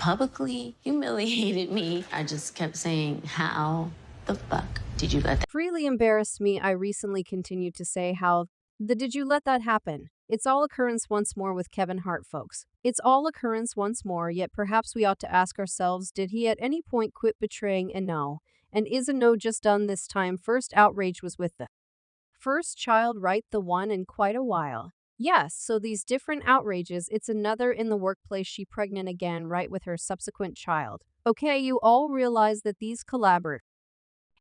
publicly humiliated me. I just kept saying, how the fuck did you let that? Really embarrassed me, I recently continued to say how the did you let that happen? It's all occurrence once more with Kevin Hart, folks. It's all occurrence once more, yet perhaps we ought to ask ourselves, did he at any point quit betraying a no? And is a no just done this time? First outrage was with the first child, right? The one in quite a while. Yes, so these different outrages, it's another in the workplace, she pregnant again, right, with her subsequent child. Okay, you all realize that these collaborators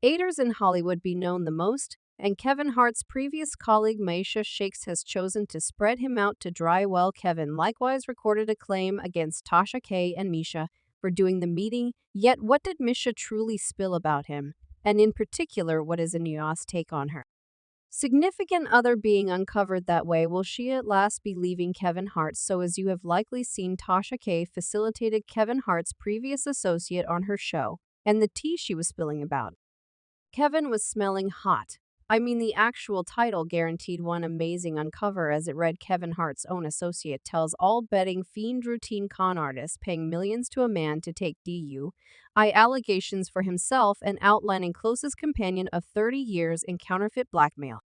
in Hollywood be known the most, and Kevin Hart's previous colleague Miesha Shakes has chosen to spread him out to dry. Well, Kevin likewise recorded a claim against Tasha K and Miesha for doing the meeting, yet what did Miesha truly spill about him? And in particular, what is Eniko's take on her significant other being uncovered that way? Will she at last be leaving Kevin Hart? So as you have likely seen, Tasha K facilitated Kevin Hart's previous associate on her show, and the tea she was spilling about Kevin was smelling hot. I mean, the actual title guaranteed one amazing uncover, as it read: Kevin Hart's own associate tells all betting fiend routine con artist paying millions to a man to take DUI allegations for himself and outlining closest companion of 30 years in counterfeit blackmail.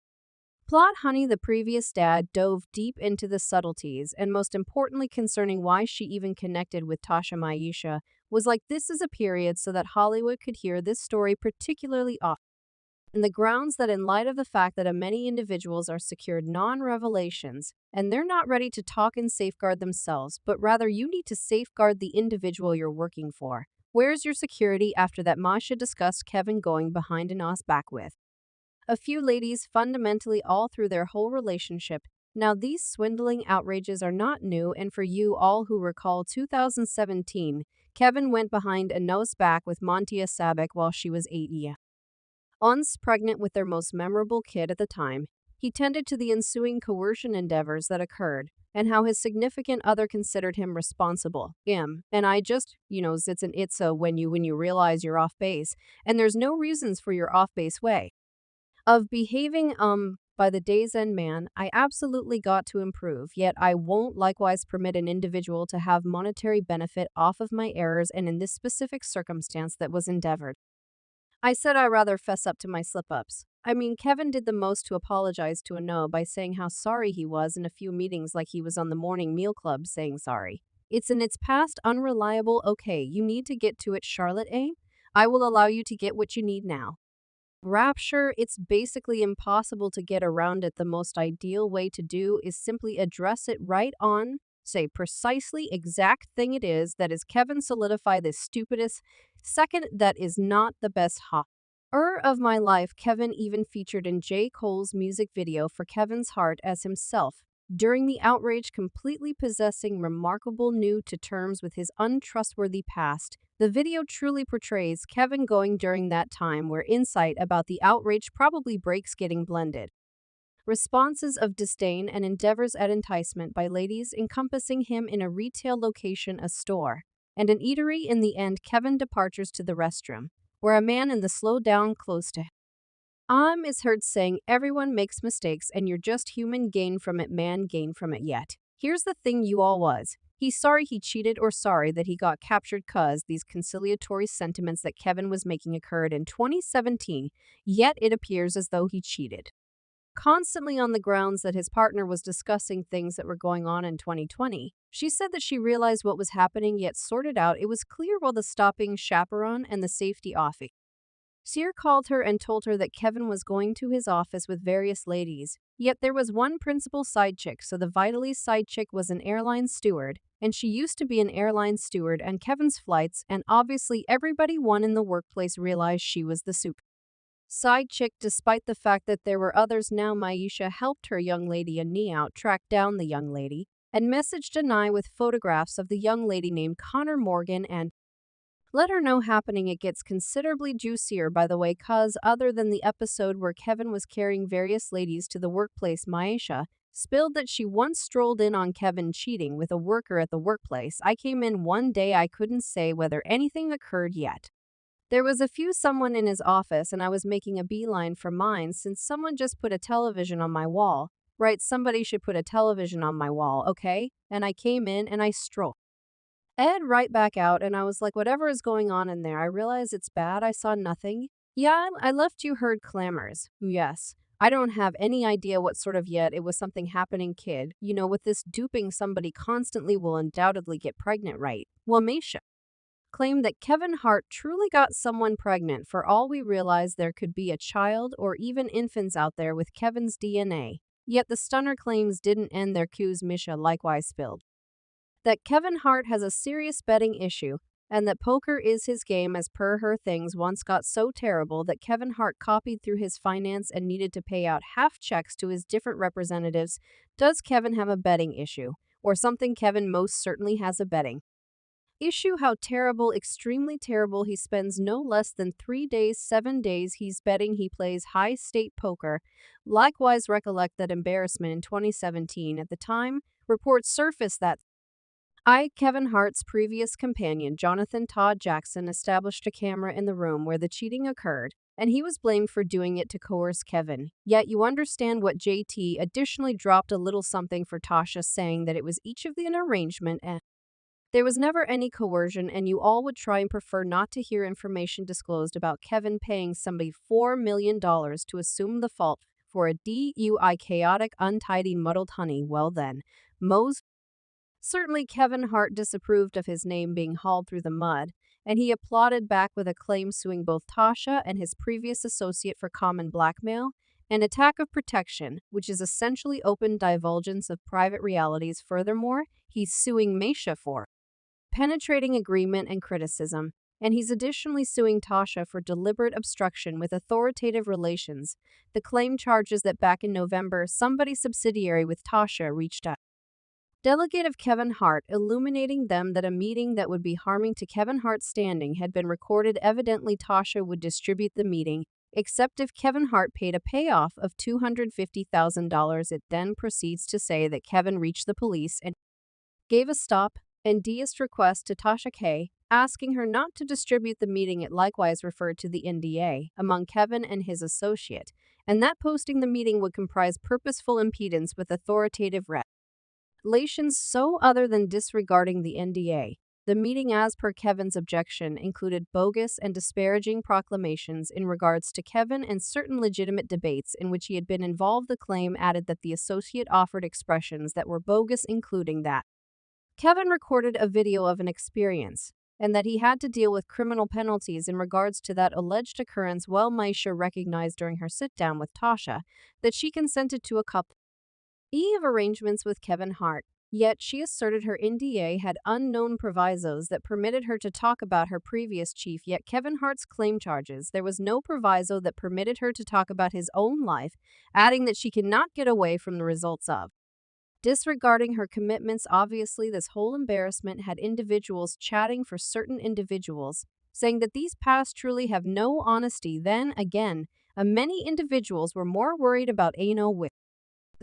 Plot Honey, the previous dad, dove deep into the subtleties and most importantly concerning why she even connected with Tasha. Miesha was like, this is a period so that Hollywood could hear this story particularly often. And the grounds that in light of the fact that many individuals are secured non-revelations and they're not ready to talk and safeguard themselves, but rather you need to safeguard the individual you're working for. Where's your security after that? Miesha discussed Kevin going behind Eniko's back with a few ladies fundamentally all through their whole relationship. Now these swindling outrages are not new, and for you all who recall 2017, Kevin went behind Eniko's back with Montia Sabic while she was 8 months pregnant with their most memorable kid at the time. He tended to the ensuing coercion endeavors that occurred, and how his significant other considered him responsible. And I just, it's a when you realize you're off base, and there's no reasons for your off base way of behaving. By the day's end, man, I absolutely got to improve, yet I won't likewise permit an individual to have monetary benefit off of my errors, and in this specific circumstance that was endeavored, I said I rather fess up to my slip-ups. I mean, Kevin did the most to apologize to Eniko by saying how sorry he was in a few meetings, like he was on the morning meal club saying sorry. It's in its past, unreliable. Okay, you need to get to it, Charlotte, eh? I will allow you to get what you need now. Rapture, it's basically impossible to get around it. The most ideal way to do is simply address it right on, say precisely exact thing it is. That is Kevin, solidify this stupidest. Second, that is not the best of my life. Kevin even featured in J. Cole's music video for Kevin's Heart as himself. During the outrage, completely possessing remarkable new to terms with his untrustworthy past. The video truly portrays Kevin going during that time where insight about the outrage probably breaks getting blended. Responses of disdain and endeavors at enticement by ladies encompassing him in a retail location, a store, and an eatery. In the end, Kevin departures to the restroom, where a man in the slow down close to him is heard saying, everyone makes mistakes and you're just human, gain from it, man, gain from it. Yet here's the thing, you all was he's sorry he cheated or sorry that he got captured, cause these conciliatory sentiments that Kevin was making occurred in 2017, yet it appears as though he cheated constantly on the grounds that his partner was discussing things that were going on in 2020. She said that she realized what was happening, yet sorted out it was clear while the stopping chaperone and the safety officer Sear called her and told her that Kevin was going to his office with various ladies, yet there was one principal side chick. So the Vitali's side chick was an airline steward, and she used to be an airline steward on Kevin's flights, and obviously everybody one in the workplace realized she was the super side chick, despite the fact that there were others. Now Miesha helped her young lady Eniko track down the young lady and messaged Eniko with photographs of the young lady named Connor Morgan and let her know happening. It gets considerably juicier, by the way, cause other than the episode where Kevin was carrying various ladies to the workplace, Miesha spilled that she once strolled in on Kevin cheating with a worker at the workplace. I came in one day, I couldn't say whether anything occurred yet. There was a few someone in his office and I was making a beeline for mine since someone just put a television on my wall. Right, somebody should put a television on my wall, okay? And I came in and I strolled Ed right back out, and I was like, whatever is going on in there, I realize it's bad, I saw nothing. Yeah, I left you heard clamors. Yes. I don't have any idea what sort of yet it was something happening, kid. You know, with this duping somebody constantly will undoubtedly get pregnant, right? Well, Miesha claimed that Kevin Hart truly got someone pregnant. For all we realize, there could be a child or even infants out there with Kevin's DNA. Yet the stunner claims didn't end their cues. Miesha likewise spilled that Kevin Hart has a serious betting issue and that poker is his game. As per her, things once got so terrible that Kevin Hart copied through his finance and needed to pay out half checks to his different representatives. Does Kevin have a betting issue? Or something? Kevin most certainly has a betting issue. How terrible, extremely terrible. He spends no less than 3 days, 7 days he's betting. He plays high state poker. Likewise, recollect that embarrassment in 2017. At the time, reports surfaced that Kevin Hart's previous companion, Jonathan Todd Jackson, established a camera in the room where the cheating occurred, and he was blamed for doing it to coerce Kevin. Yet you understand what JT additionally dropped a little something for Tasha, saying that it was each of the an arrangement and there was never any coercion, and you all would try and prefer not to hear information disclosed about Kevin paying somebody $4 million to assume the fault for a DUI. Chaotic, untidy, muddled honey. Well then, Mose. Certainly, Kevin Hart disapproved of his name being hauled through the mud, and he applauded back with a claim suing both Tasha and his previous associate for common blackmail and attack of protection, which is essentially open divulgence of private realities. Furthermore, he's suing Miesha for penetrating agreement and criticism, and he's additionally suing Tasha for deliberate obstruction with authoritative relations. The claim charges that back in November, somebody subsidiary with Tasha reached out delegate of Kevin Hart, illuminating them that a meeting that would be harming to Kevin Hart's standing had been recorded. Evidently, Tasha would distribute the meeting, except if Kevin Hart paid a payoff of $250,000. It then proceeds to say that Kevin reached the police and gave a stop and deist request to Tasha K, asking her not to distribute the meeting. It likewise referred to the NDA among Kevin and his associate, and that posting the meeting would comprise purposeful impedance with authoritative relations so other than disregarding the NDA. The meeting, as per Kevin's objection, included bogus and disparaging proclamations in regards to Kevin and certain legitimate debates in which he had been involved. The claim added that the associate offered expressions that were bogus, including that Kevin recorded a video of an experience and that he had to deal with criminal penalties in regards to that alleged occurrence. Well, Miesha recognized during her sit-down with Tasha that she consented to a couple of arrangements with Kevin Hart, yet she asserted her NDA had unknown provisos that permitted her to talk about her previous chief. Yet Kevin Hart's claim charges there was no proviso that permitted her to talk about his own life, adding that she cannot get away from the results of disregarding her commitments. Obviously, this whole embarrassment had individuals chatting for certain individuals, saying that these past truly have no honesty. Then again, many individuals were more worried about Ano, with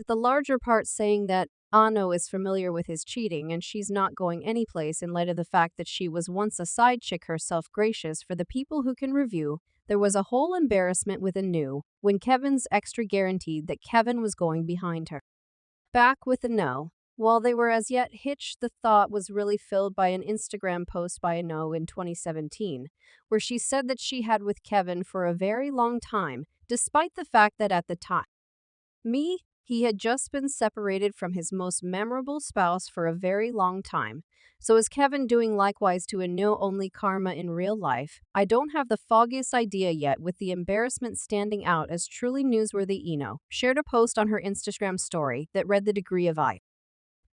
the larger part saying that Ano is familiar with his cheating and she's not going anyplace in light of the fact that she was once a side chick herself. Gracious, for the people who can review, there was a whole embarrassment with Anu when Kevin's extra guaranteed that Kevin was going behind her back with a no. While they were as yet hitched, the thought was really filled by an Instagram post by Ano in 2017, where she said that she had with Kevin for a very long time, despite the fact that at the time, he had just been separated from his most memorable spouse for a very long time. So is Kevin doing likewise to Ano? Only karma in real life? I don't have the foggiest idea yet, with the embarrassment standing out as truly newsworthy. Ano shared a post on her Instagram story that read, "The degree of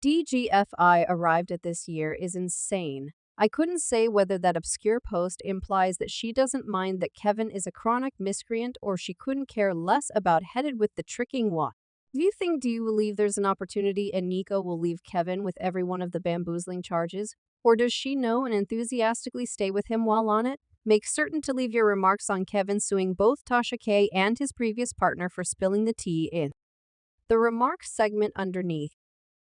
DGFI arrived at this year is insane. I couldn't say whether that obscure post implies that she doesn't mind that Kevin is a chronic miscreant or she couldn't care less about headed with the tricking what. Do you believe there's an opportunity Eniko will leave Kevin with every one of the bamboozling charges? Or does she know and enthusiastically stay with him while on it? Make certain to leave your remarks on Kevin suing both Tasha K and his previous partner for spilling the tea in the remarks segment underneath.